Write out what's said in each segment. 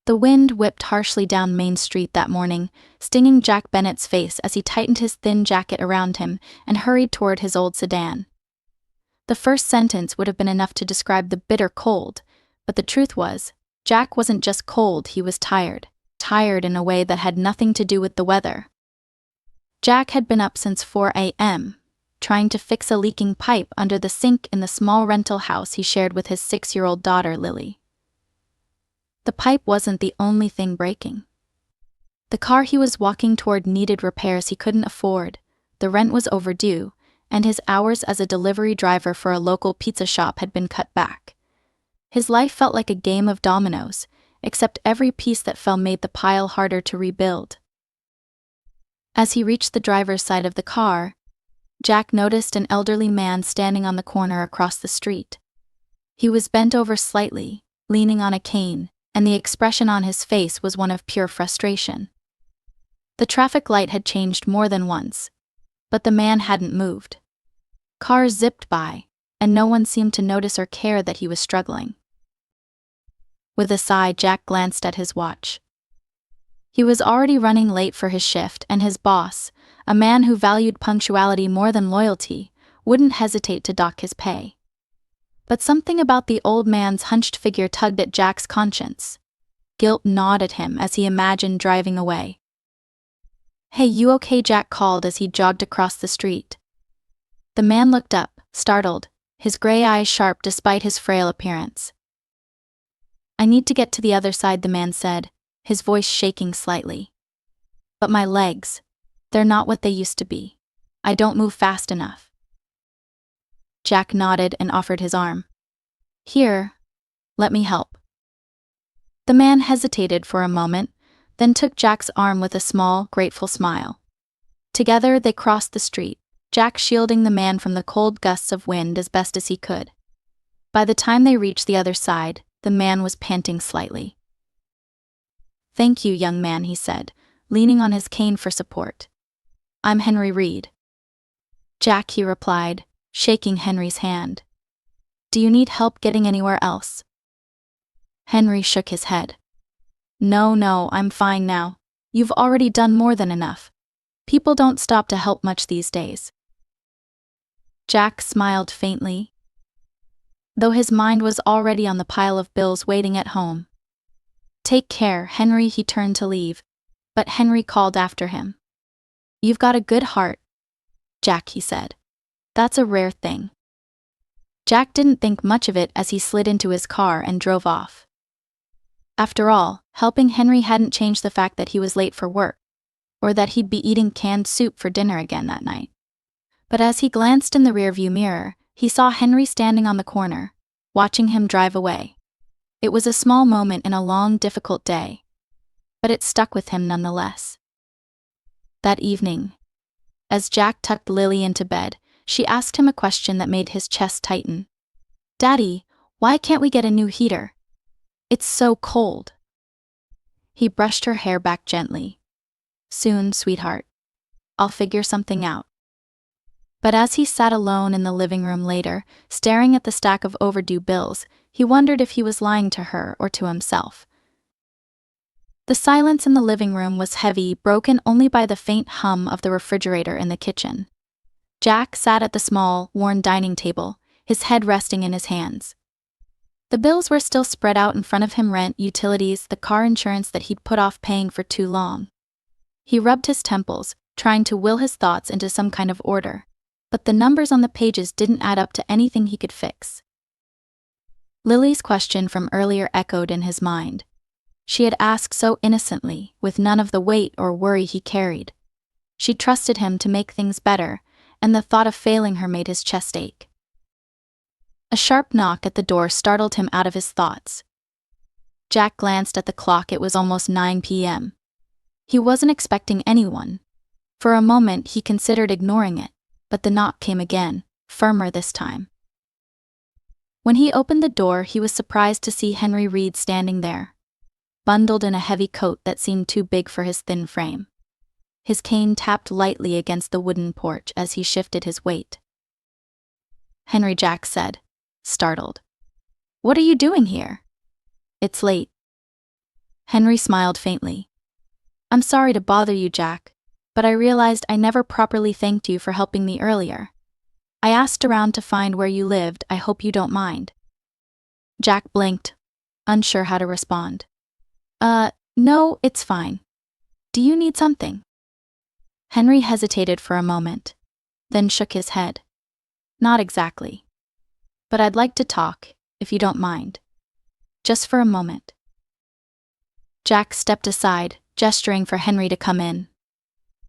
The wind whipped harshly down Main Street that morning, stinging Jack Bennett's face as he tightened his thin jacket around him and hurried toward his old sedan. The first sentence would have been enough to describe the bitter cold, but the truth was, Jack wasn't just cold, he was tired. Tired in a way that had nothing to do with the weather. Jack had been up since 4 a.m., trying to fix a leaking pipe under the sink in the small rental house he shared with his 6-year-old daughter, Lily. The pipe wasn't the only thing breaking. The car he was walking toward needed repairs he couldn't afford, the rent was overdue, and his hours as a delivery driver for a local pizza shop had been cut back. His life felt like a game of dominoes, except every piece that fell made the pile harder to rebuild. As he reached the driver's side of the car, Jack noticed an elderly man standing on the corner across the street. He was bent over slightly, leaning on a cane, and the expression on his face was one of pure frustration. The traffic light had changed more than once, but the man hadn't moved. Cars zipped by, and no one seemed to notice or care that he was struggling. With a sigh, Jack glanced at his watch. He was already running late for his shift, and his boss, a man who valued punctuality more than loyalty, wouldn't hesitate to dock his pay. But something about the old man's hunched figure tugged at Jack's conscience. Guilt gnawed at him as he imagined driving away. "Hey, you okay?" Jack called as he jogged across the street. The man looked up, startled, his gray eyes sharp despite his frail appearance. "I need to get to the other side," the man said, his voice shaking slightly. "But my legs, they're not what they used to be. I don't move fast enough." Jack nodded and offered his arm. "Here, let me help." The man hesitated for a moment, then took Jack's arm with a small, grateful smile. Together they crossed the street, Jack shielding the man from the cold gusts of wind as best as he could. By the time they reached the other side, the man was panting slightly. "Thank you, young man," he said, leaning on his cane for support. "I'm Henry Reed." "Jack," he replied, shaking Henry's hand. "Do you need help getting anywhere else?" Henry shook his head. No, I'm fine now. You've already done more than enough. People don't stop to help much these days." Jack smiled faintly, though his mind was already on the pile of bills waiting at home. "Take care, Henry," he turned to leave, but Henry called after him. "You've got a good heart, Jack," he said. "That's a rare thing." Jack didn't think much of it as he slid into his car and drove off. After all, helping Henry hadn't changed the fact that he was late for work, or that he'd be eating canned soup for dinner again that night. But as he glanced in the rearview mirror, he saw Henry standing on the corner, watching him drive away. It was a small moment in a long, difficult day, but it stuck with him nonetheless. That evening, as Jack tucked Lily into bed, she asked him a question that made his chest tighten. "Daddy, why can't we get a new heater? It's so cold." He brushed her hair back gently. "Soon, sweetheart. I'll figure something out." But as he sat alone in the living room later, staring at the stack of overdue bills, he wondered if he was lying to her or to himself. The silence in the living room was heavy, broken only by the faint hum of the refrigerator in the kitchen. Jack sat at the small, worn dining table, his head resting in his hands. The bills were still spread out in front of him: rent, utilities, the car insurance that he'd put off paying for too long. He rubbed his temples, trying to will his thoughts into some kind of order, but the numbers on the pages didn't add up to anything he could fix. Lily's question from earlier echoed in his mind. She had asked so innocently, with none of the weight or worry he carried. She trusted him to make things better, and the thought of failing her made his chest ache. A sharp knock at the door startled him out of his thoughts. Jack glanced at the clock. It was almost 9 p.m. He wasn't expecting anyone. For a moment he considered ignoring it, but the knock came again, firmer this time. When he opened the door, he was surprised to see Henry Reed standing there, bundled in a heavy coat that seemed too big for his thin frame. His cane tapped lightly against the wooden porch as he shifted his weight. "Henry," Jack said, startled. "What are you doing here?" "It's late." Henry smiled faintly. I'm sorry to bother you, Jack, but I realized I never properly thanked you for helping me earlier. I asked around to find where you lived. I hope you don't mind. Jack blinked, unsure how to respond. No, it's fine. Do you need something? Henry hesitated for a moment, then shook his head. Not exactly. But I'd like to talk, if you don't mind. Just for a moment. Jack stepped aside, gesturing for Henry to come in.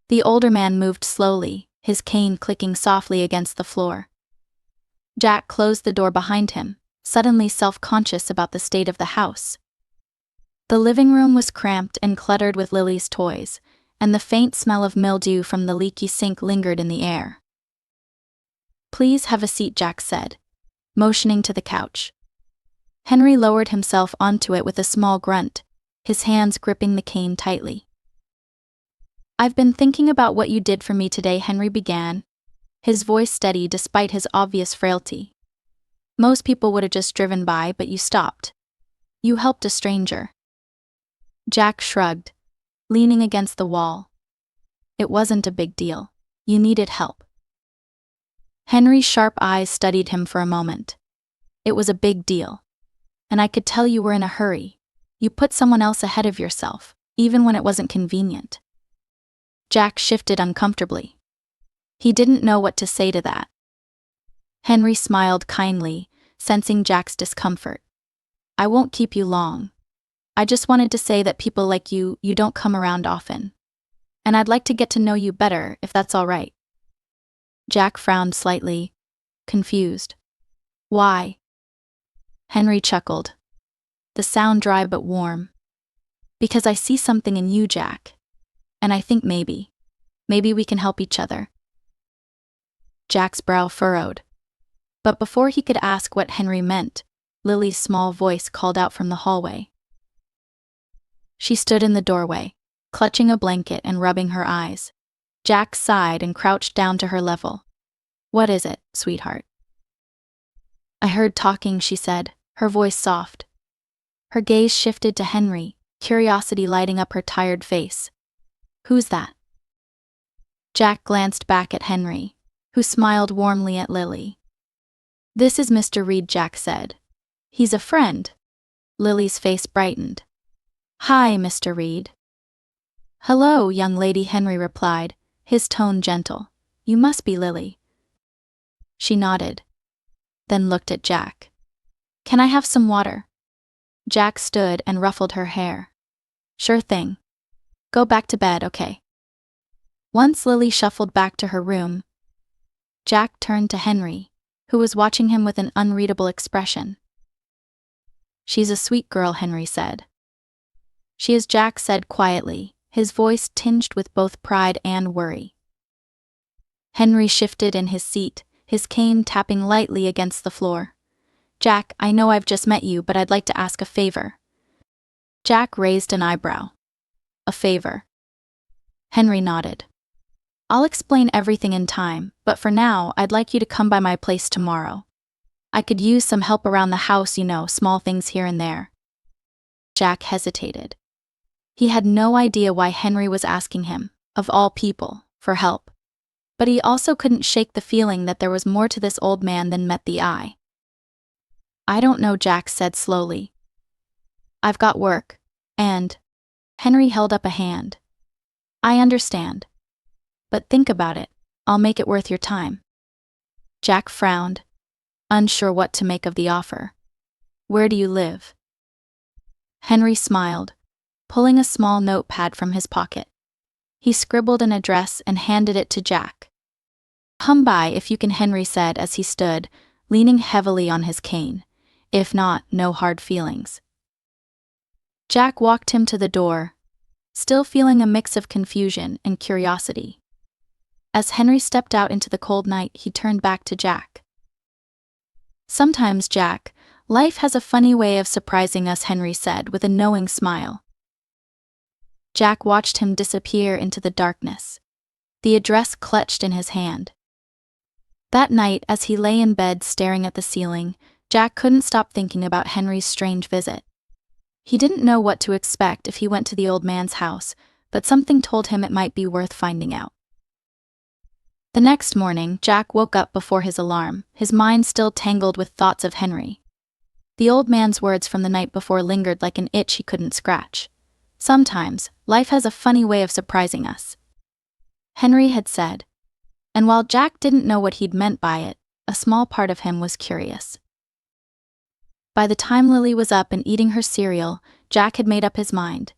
The older man moved slowly, his cane clicking softly against the floor. Jack closed the door behind him, suddenly self-conscious about the state of the house. The living room was cramped and cluttered with Lily's toys, and the faint smell of mildew from the leaky sink lingered in the air. Please have a seat, Jack said, motioning to the couch. Henry lowered himself onto it with a small grunt, his hands gripping the cane tightly. I've been thinking about what you did for me today, Henry began, his voice steady despite his obvious frailty. Most people would have just driven by, but you stopped. You helped a stranger. Jack shrugged, leaning against the wall. It wasn't a big deal. You needed help. Henry's sharp eyes studied him for a moment. It was a big deal. And I could tell you were in a hurry. You put someone else ahead of yourself, even when it wasn't convenient. Jack shifted uncomfortably. He didn't know what to say to that. Henry smiled kindly, sensing Jack's discomfort. I won't keep you long. I just wanted to say that people like you don't come around often. And I'd like to get to know you better, if that's all right. Jack frowned slightly, confused. Why? Henry chuckled. The sound dry but warm. Because I see something in you, Jack. And I think maybe we can help each other. Jack's brow furrowed. But before he could ask what Henry meant, Lily's small voice called out from the hallway. She stood in the doorway, clutching a blanket and rubbing her eyes. Jack sighed and crouched down to her level. What is it, sweetheart? I heard talking, she said, her voice soft. Her gaze shifted to Henry, curiosity lighting up her tired face. Who's that? Jack glanced back at Henry, who smiled warmly at Lily. This is Mr. Reed, Jack said. He's a friend. Lily's face brightened. Hi, Mr. Reed. Hello, young lady, Henry replied, his tone gentle. You must be Lily. She nodded, then looked at Jack. Can I have some water? Jack stood and ruffled her hair. Sure thing. Go back to bed, okay? Once Lily shuffled back to her room, Jack turned to Henry, who was watching him with an unreadable expression. She's a sweet girl, Henry said. She is, Jack said quietly, his voice tinged with both pride and worry. Henry shifted in his seat, his cane tapping lightly against the floor. Jack, I know I've just met you, but I'd like to ask a favor. Jack raised an eyebrow. A favor. Henry nodded. I'll explain everything in time, but for now, I'd like you to come by my place tomorrow. I could use some help around the house, small things here and there. Jack hesitated. He had no idea why Henry was asking him, of all people, for help. But he also couldn't shake the feeling that there was more to this old man than met the eye. I don't know, Jack said slowly. I've got work, and... Henry held up a hand. I understand. But think about it, I'll make it worth your time. Jack frowned, unsure what to make of the offer. Where do you live? Henry smiled, pulling a small notepad from his pocket. He scribbled an address and handed it to Jack. Come by if you can, Henry said as he stood, leaning heavily on his cane. If not, no hard feelings. Jack walked him to the door, still feeling a mix of confusion and curiosity. As Henry stepped out into the cold night, he turned back to Jack. Sometimes, Jack, life has a funny way of surprising us, Henry said with a knowing smile. Jack watched him disappear into the darkness, the address clutched in his hand. That night, as he lay in bed staring at the ceiling, Jack couldn't stop thinking about Henry's strange visit. He didn't know what to expect if he went to the old man's house, but something told him it might be worth finding out. The next morning, Jack woke up before his alarm, his mind still tangled with thoughts of Henry. The old man's words from the night before lingered like an itch he couldn't scratch. Sometimes, life has a funny way of surprising us, Henry had said. And while Jack didn't know what he'd meant by it, a small part of him was curious. By the time Lily was up and eating her cereal, Jack had made up his mind.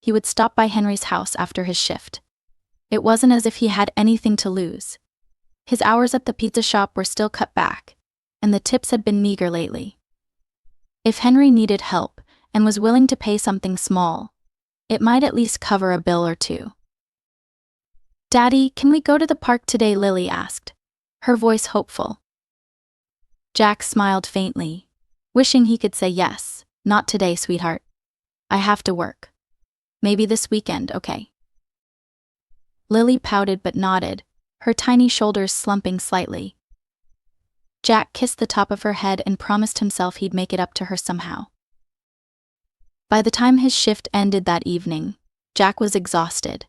He would stop by Henry's house after his shift. It wasn't as if he had anything to lose. His hours at the pizza shop were still cut back, and the tips had been meager lately. If Henry needed help, and was willing to pay something small, it might at least cover a bill or two. "Daddy, can we go to the park today?" Lily asked, her voice hopeful. Jack smiled faintly, wishing he could say yes. "Not today, sweetheart. I have to work. Maybe this weekend, okay?" Lily pouted but nodded, her tiny shoulders slumping slightly. Jack kissed the top of her head and promised himself he'd make it up to her somehow. By the time his shift ended that evening, Jack was exhausted.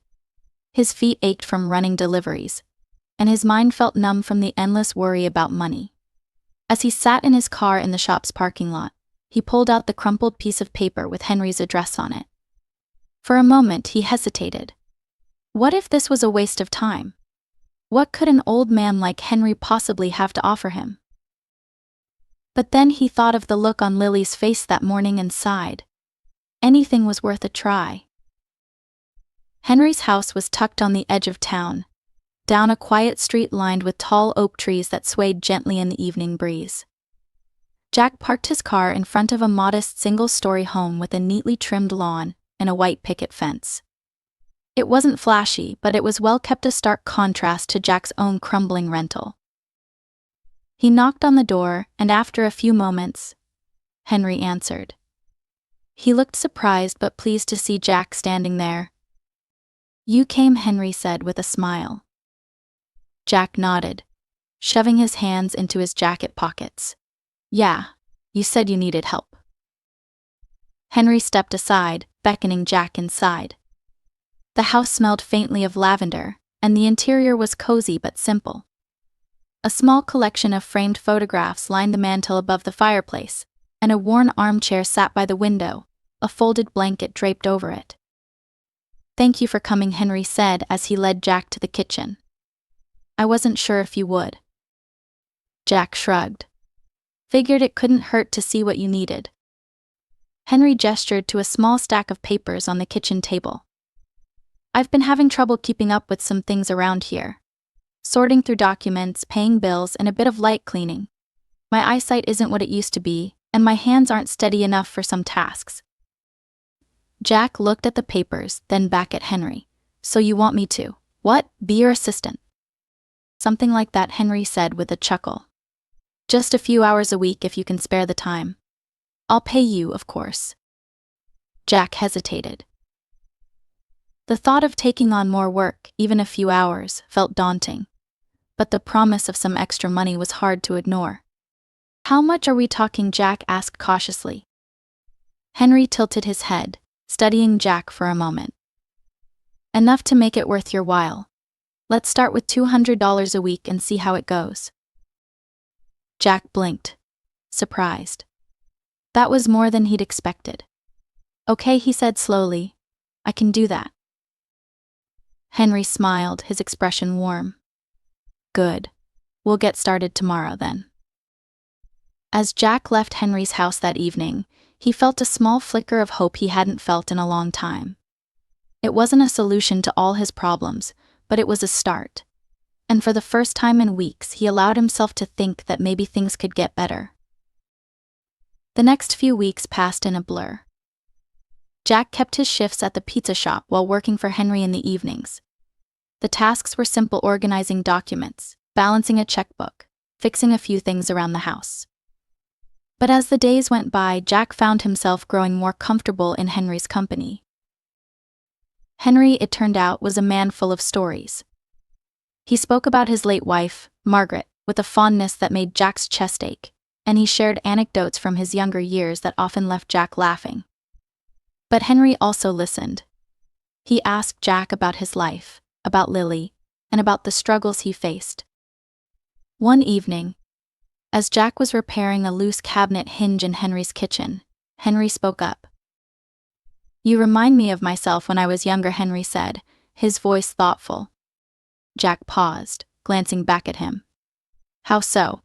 His feet ached from running deliveries, and his mind felt numb from the endless worry about money. As he sat in his car in the shop's parking lot, he pulled out the crumpled piece of paper with Henry's address on it. For a moment he hesitated. What if this was a waste of time? What could an old man like Henry possibly have to offer him? But then he thought of the look on Lily's face that morning and sighed. Anything was worth a try. Henry's house was tucked on the edge of town, down a quiet street lined with tall oak trees that swayed gently in the evening breeze. Jack parked his car in front of a modest single-story home with a neatly trimmed lawn and a white picket fence. It wasn't flashy, but it was well kept, a stark contrast to Jack's own crumbling rental. He knocked on the door, and after a few moments, Henry answered. He looked surprised but pleased to see Jack standing there. "You came," Henry said with a smile. Jack nodded, shoving his hands into his jacket pockets. "Yeah, you said you needed help." Henry stepped aside, beckoning Jack inside. The house smelled faintly of lavender, and the interior was cozy but simple. A small collection of framed photographs lined the mantel above the fireplace, and a worn armchair sat by the window, a folded blanket draped over it. "Thank you for coming," Henry said as he led Jack to the kitchen. "I wasn't sure if you would." Jack shrugged. "Figured it couldn't hurt to see what you needed." Henry gestured to a small stack of papers on the kitchen table. "I've been having trouble keeping up with some things around here. Sorting through documents, paying bills, and a bit of light cleaning. My eyesight isn't what it used to be, and my hands aren't steady enough for some tasks." Jack looked at the papers, then back at Henry. "So you want me to, what, be your assistant?" "Something like that," Henry said with a chuckle. "Just a few hours a week if you can spare the time. I'll pay you, of course." Jack hesitated. The thought of taking on more work, even a few hours, felt daunting. But the promise of some extra money was hard to ignore. "How much are we talking?" Jack asked cautiously. Henry tilted his head, studying Jack for a moment. "Enough to make it worth your while. Let's start with $200 a week and see how it goes." Jack blinked, surprised. That was more than he'd expected. "Okay," he said slowly. "I can do that." Henry smiled, his expression warm. "Good. We'll get started tomorrow then." As Jack left Henry's house that evening, he felt a small flicker of hope he hadn't felt in a long time. It wasn't a solution to all his problems, but it was a start. And for the first time in weeks, he allowed himself to think that maybe things could get better. The next few weeks passed in a blur. Jack kept his shifts at the pizza shop while working for Henry in the evenings. The tasks were simple: organizing documents, balancing a checkbook, fixing a few things around the house. But as the days went by, Jack found himself growing more comfortable in Henry's company. Henry, it turned out, was a man full of stories. He spoke about his late wife, Margaret, with a fondness that made Jack's chest ache, and he shared anecdotes from his younger years that often left Jack laughing. But Henry also listened. He asked Jack about his life, about Lily, and about the struggles he faced. One evening, as Jack was repairing a loose cabinet hinge in Henry's kitchen, Henry spoke up. "You remind me of myself when I was younger," Henry said, his voice thoughtful. Jack paused, glancing back at him. "How so?"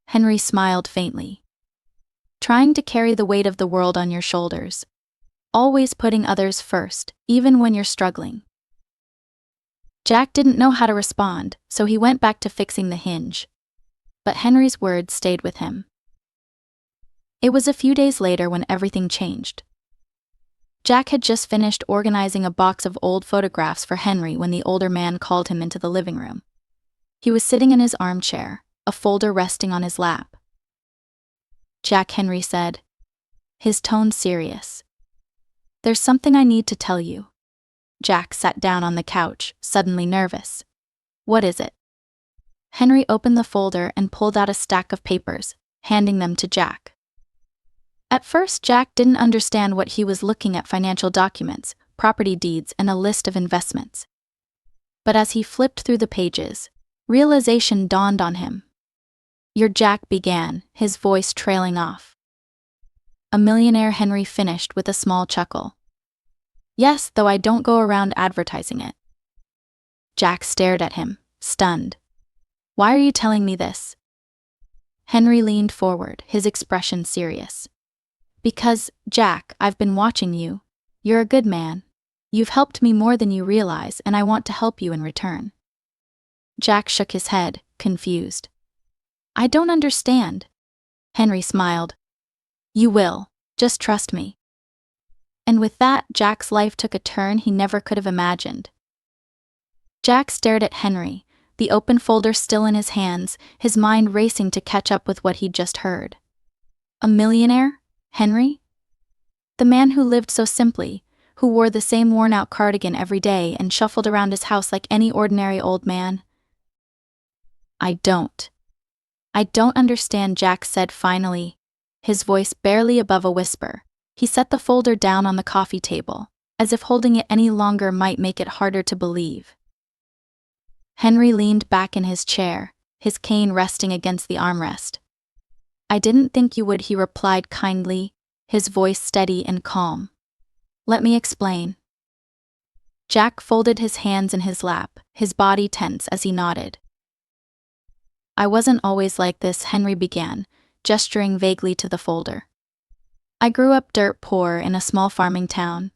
Henry smiled faintly. "Trying to carry the weight of the world on your shoulders. Always putting others first, even when you're struggling." Jack didn't know how to respond, so he went back to fixing the hinge. But Henry's words stayed with him. It was a few days later when everything changed. Jack had just finished organizing a box of old photographs for Henry when the older man called him into the living room. He was sitting in his armchair, a folder resting on his lap. "Jack," Henry said, his tone serious. "There's something I need to tell you." Jack sat down on the couch, suddenly nervous. "What is it?" Henry opened the folder and pulled out a stack of papers, handing them to Jack. At first, Jack didn't understand what he was looking at: financial documents, property deeds, and a list of investments. But as he flipped through the pages, realization dawned on him. "You're Jack," began, his voice trailing off. "A millionaire," Henry finished with a small chuckle. "Yes, though I don't go around advertising it." Jack stared at him, stunned. "Why are you telling me this?" Henry leaned forward, his expression serious. "Because, Jack, I've been watching you. You're a good man. You've helped me more than you realize, and I want to help you in return." Jack shook his head, confused. "I don't understand." Henry smiled. "You will. Just trust me." And with that, Jack's life took a turn he never could have imagined. Jack stared at Henry, the open folder still in his hands, his mind racing to catch up with what he'd just heard. A millionaire? Henry? The man who lived so simply, who wore the same worn-out cardigan every day and shuffled around his house like any ordinary old man? I don't understand," Jack said finally, his voice barely above a whisper. He set the folder down on the coffee table, as if holding it any longer might make it harder to believe. Henry leaned back in his chair, his cane resting against the armrest. "I didn't think you would," he replied kindly, his voice steady and calm. "Let me explain." Jack folded his hands in his lap, his body tense as he nodded. "I wasn't always like this," Henry began, gesturing vaguely to the folder. "I grew up dirt poor in a small farming town.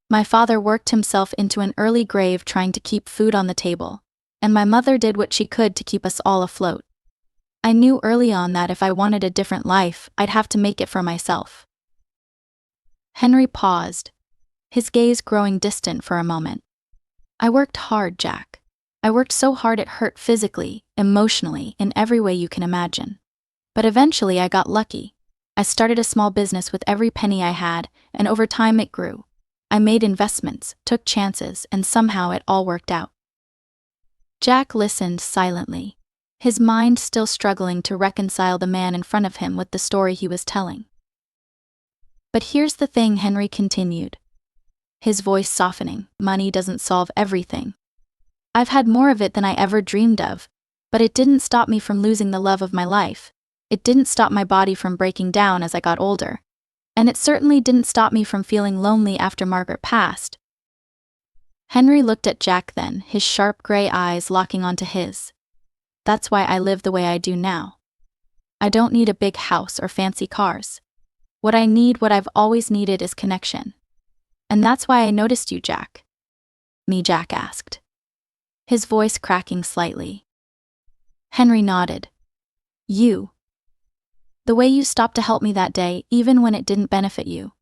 My father worked himself into an early grave trying to keep food on the table, and my mother did what she could to keep us all afloat. I knew early on that if I wanted a different life, I'd have to make it for myself." Henry paused, his gaze growing distant for a moment. "I worked hard, Jack. I worked so hard it hurt physically, emotionally, in every way you can imagine. But eventually I got lucky. I started a small business with every penny I had, and over time it grew. I made investments, took chances, and somehow it all worked out." Jack listened silently, his mind still struggling to reconcile the man in front of him with the story he was telling. "But here's the thing," Henry continued, his voice softening. "Money doesn't solve everything. I've had more of it than I ever dreamed of, but it didn't stop me from losing the love of my life. It didn't stop my body from breaking down as I got older. And it certainly didn't stop me from feeling lonely after Margaret passed." Henry looked at Jack then, his sharp gray eyes locking onto his. "That's why I live the way I do now. I don't need a big house or fancy cars. What I need, what I've always needed, is connection. And that's why I noticed you, Jack." "Me?" Jack asked, his voice cracking slightly. Henry nodded. "You. The way you stopped to help me that day, even when it didn't benefit you.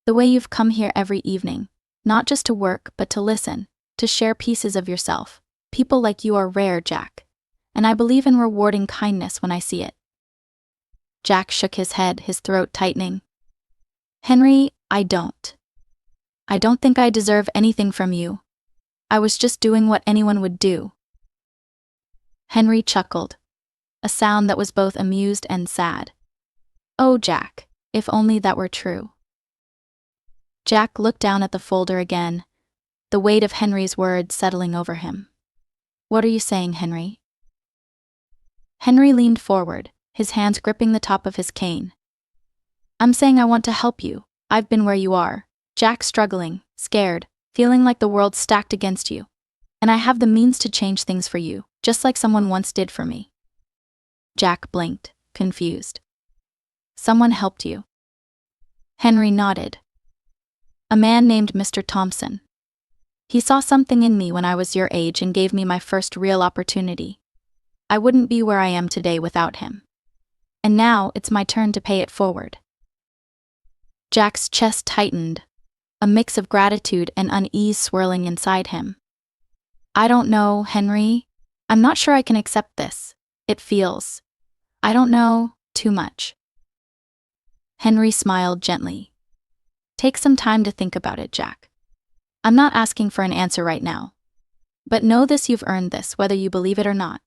The way you've come here every evening, not just to work, but to listen, to share pieces of yourself. People like you are rare, Jack. And I believe in rewarding kindness when I see it." Jack shook his head, his throat tightening. "Henry, I don't think I deserve anything from you. I was just doing what anyone would do." Henry chuckled, a sound that was both amused and sad. "Oh, Jack, if only that were true." Jack looked down at the folder again, the weight of Henry's words settling over him. What are you saying, Henry? Henry leaned forward, his hands gripping the top of his cane. I'm saying I want to help you. I've been where you are. Jack, struggling, scared, feeling like the world stacked against you. And I have the means to change things for you, just like someone once did for me. Jack blinked, confused. Someone helped you? Henry nodded. A man named Mr. Thompson. He saw something in me when I was your age and gave me my first real opportunity. I wouldn't be where I am today without him. And now it's my turn to pay it forward. Jack's chest tightened, a mix of gratitude and unease swirling inside him. I don't know, Henry. I'm not sure I can accept this. It feels, I don't know, too much. Henry smiled gently. Take some time to think about it, Jack. I'm not asking for an answer right now. But know this, you've earned this, whether you believe it or not.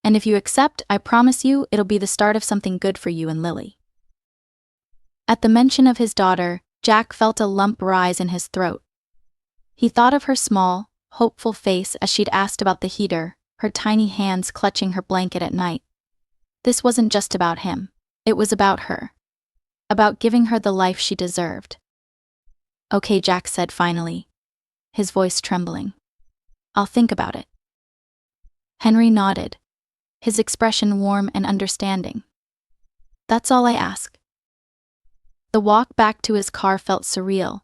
And if you accept, I promise you it'll be the start of something good for you and Lily. At the mention of his daughter, Jack felt a lump rise in his throat. He thought of her small, hopeful face as she'd asked about the heater, her tiny hands clutching her blanket at night. This wasn't just about him. It was about her. About giving her the life she deserved. Okay, Jack said finally, his voice trembling. I'll think about it. Henry nodded, his expression warm and understanding. That's all I ask. The walk back to his car felt surreal,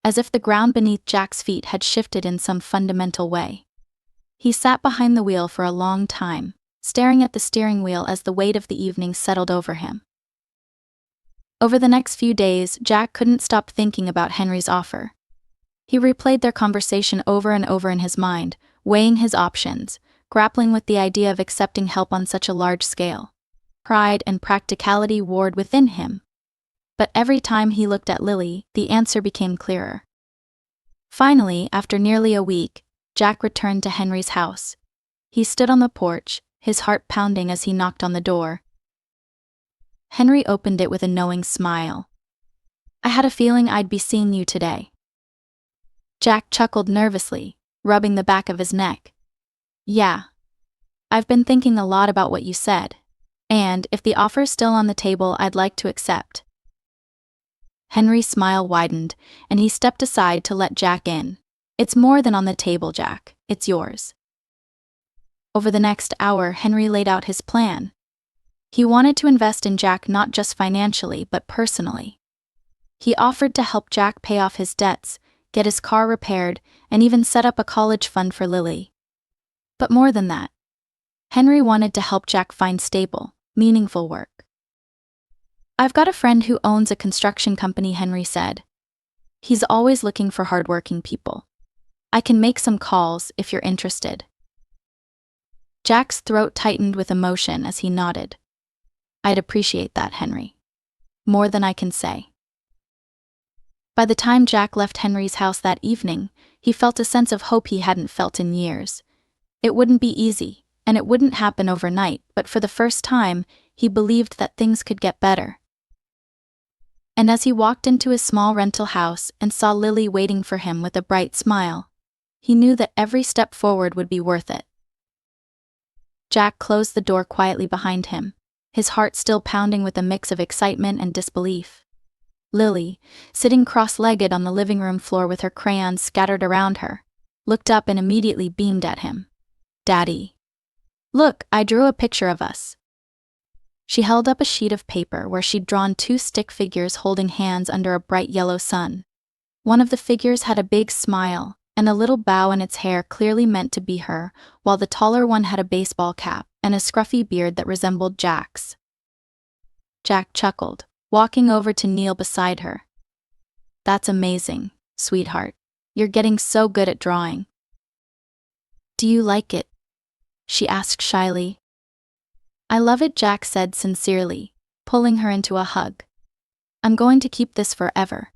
as if the ground beneath Jack's feet had shifted in some fundamental way. He sat behind the wheel for a long time, staring at the steering wheel as the weight of the evening settled over him. Over the next few days, Jack couldn't stop thinking about Henry's offer. He replayed their conversation over and over in his mind, weighing his options, grappling with the idea of accepting help on such a large scale. Pride and practicality warred within him. But every time he looked at Lily, the answer became clearer. Finally, after nearly a week, Jack returned to Henry's house. He stood on the porch, his heart pounding as he knocked on the door. Henry opened it with a knowing smile. I had a feeling I'd be seeing you today. Jack chuckled nervously, rubbing the back of his neck. Yeah. I've been thinking a lot about what you said. And if the offer's still on the table, I'd like to accept. Henry's smile widened, and he stepped aside to let Jack in. It's more than on the table, Jack. It's yours. Over the next hour, Henry laid out his plan. He wanted to invest in Jack not just financially, but personally. He offered to help Jack pay off his debts, get his car repaired, and even set up a college fund for Lily. But more than that, Henry wanted to help Jack find stable, meaningful work. I've got a friend who owns a construction company, Henry said. He's always looking for hardworking people. I can make some calls if you're interested. Jack's throat tightened with emotion as he nodded. I'd appreciate that, Henry. More than I can say. By the time Jack left Henry's house that evening, he felt a sense of hope he hadn't felt in years. It wouldn't be easy, and it wouldn't happen overnight, but for the first time, he believed that things could get better. And as he walked into his small rental house and saw Lily waiting for him with a bright smile, he knew that every step forward would be worth it. Jack closed the door quietly behind him, his heart still pounding with a mix of excitement and disbelief. Lily, sitting cross-legged on the living room floor with her crayons scattered around her, looked up and immediately beamed at him. Daddy. Look, I drew a picture of us. She held up a sheet of paper where she'd drawn two stick figures holding hands under a bright yellow sun. One of the figures had a big smile and a little bow in its hair clearly meant to be her, while the taller one had a baseball cap and a scruffy beard that resembled Jack's. Jack chuckled, walking over to kneel beside her. That's amazing, sweetheart. You're getting so good at drawing. Do you like it? She asked shyly. I love it, Jack said sincerely, pulling her into a hug. I'm going to keep this forever.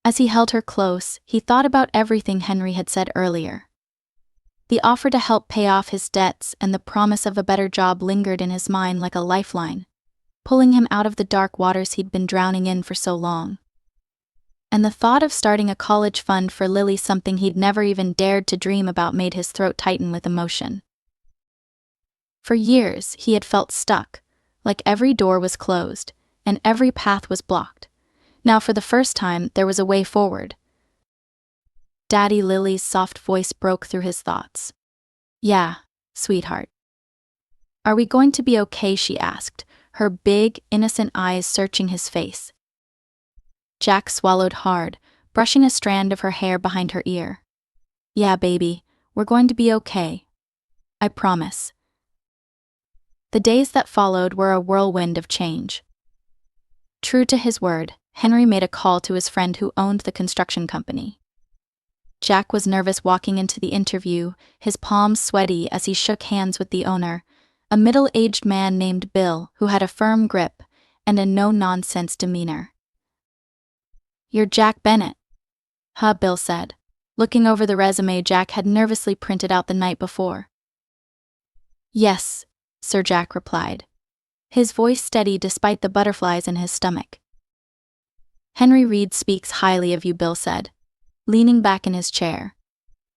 As he held her close, he thought about everything Henry had said earlier. The offer to help pay off his debts and the promise of a better job lingered in his mind like a lifeline, pulling him out of the dark waters he'd been drowning in for so long. and the thought of starting a college fund for Lily, something he'd never even dared to dream about, made his throat tighten with emotion. For years, he had felt stuck, like every door was closed, and every path was blocked. Now, for the first time, there was a way forward. Daddy, Lily's soft voice broke through his thoughts. "Yeah, sweetheart. Are we going to be okay?" she asked, her big, innocent eyes searching his face. Jack swallowed hard, brushing a strand of her hair behind her ear. "Yeah, baby, we're going to be okay. I promise." The days that followed were a whirlwind of change. True to his word, Henry made a call to his friend who owned the construction company. Jack was nervous walking into the interview, his palms sweaty as he shook hands with the owner, a middle-aged man named Bill who had a firm grip and a no-nonsense demeanor. "You're Jack Bennett." "Huh," Bill said, looking over the resume Jack had nervously printed out the night before. "Yes, Sir," Jack replied, his voice steady despite the butterflies in his stomach. "Henry Reed speaks highly of you," Bill said, leaning back in his chair.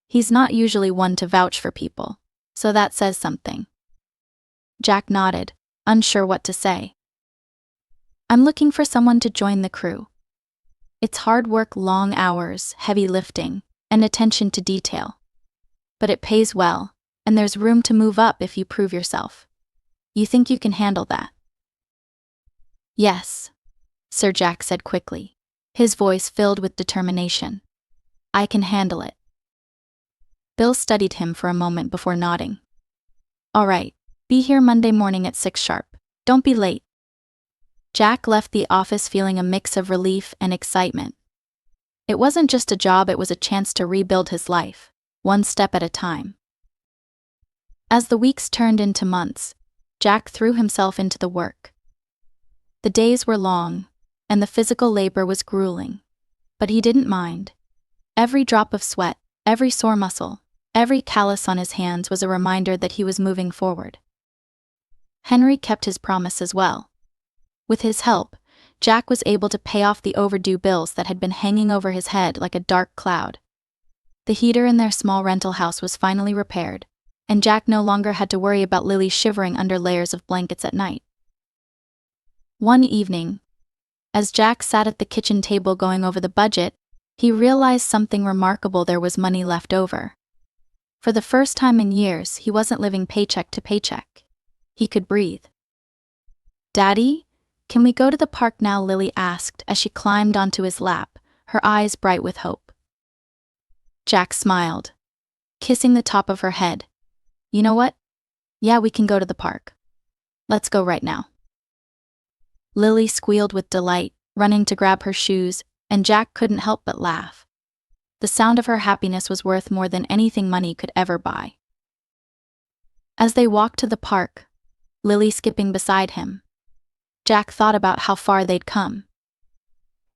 "He's not usually one to vouch for people, so that says something." Jack nodded, unsure what to say. "I'm looking for someone to join the crew. It's hard work, long hours, heavy lifting, and attention to detail. But it pays well, and there's room to move up if you prove yourself. You think you can handle that?" "Yes," Sir Jack said quickly, his voice filled with determination. "I can handle it." Bill studied him for a moment before nodding. "All right, be here Monday morning at 6 sharp. Don't be late." Jack left the office feeling a mix of relief and excitement. It wasn't just a job, it was a chance to rebuild his life, one step at a time. As the weeks turned into months, Jack threw himself into the work. The days were long, and the physical labor was grueling, but he didn't mind. Every drop of sweat, every sore muscle, every callus on his hands was a reminder that he was moving forward. Henry kept his promise as well. With his help, Jack was able to pay off the overdue bills that had been hanging over his head like a dark cloud. The heater in their small rental house was finally repaired, and Jack no longer had to worry about Lily shivering under layers of blankets at night. One evening, as Jack sat at the kitchen table going over the budget, he realized something remarkable: there was money left over. For the first time in years, he wasn't living paycheck to paycheck. He could breathe. "Daddy, can we go to the park now?" Lily asked as she climbed onto his lap, her eyes bright with hope. Jack smiled, kissing the top of her head. "You know what? Yeah, we can go to the park. Let's go right now." Lily squealed with delight, running to grab her shoes, and Jack couldn't help but laugh. The sound of her happiness was worth more than anything money could ever buy. As they walked to the park, Lily skipping beside him, Jack thought about how far they'd come.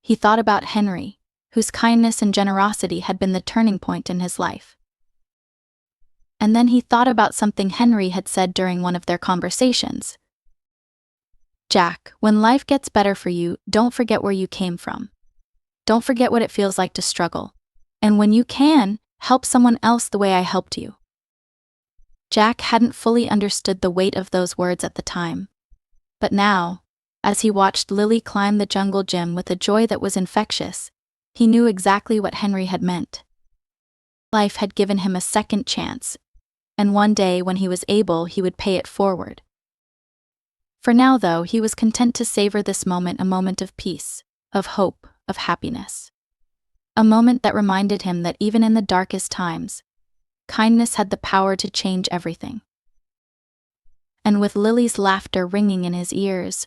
He thought about Henry, whose kindness and generosity had been the turning point in his life. And then he thought about something Henry had said during one of their conversations. "Jack, when life gets better for you, don't forget where you came from. Don't forget what it feels like to struggle. And when you can, help someone else the way I helped you." Jack hadn't fully understood the weight of those words at the time. But now, as he watched Lily climb the jungle gym with a joy that was infectious, he knew exactly what Henry had meant. Life had given him a second chance, and one day when he was able, he would pay it forward. For now, though, he was content to savor this moment, a moment of peace, of hope, of happiness. A moment that reminded him that even in the darkest times, kindness had the power to change everything. And with Lily's laughter ringing in his ears,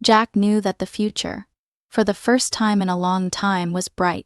Jack knew that the future, for the first time in a long time, was bright.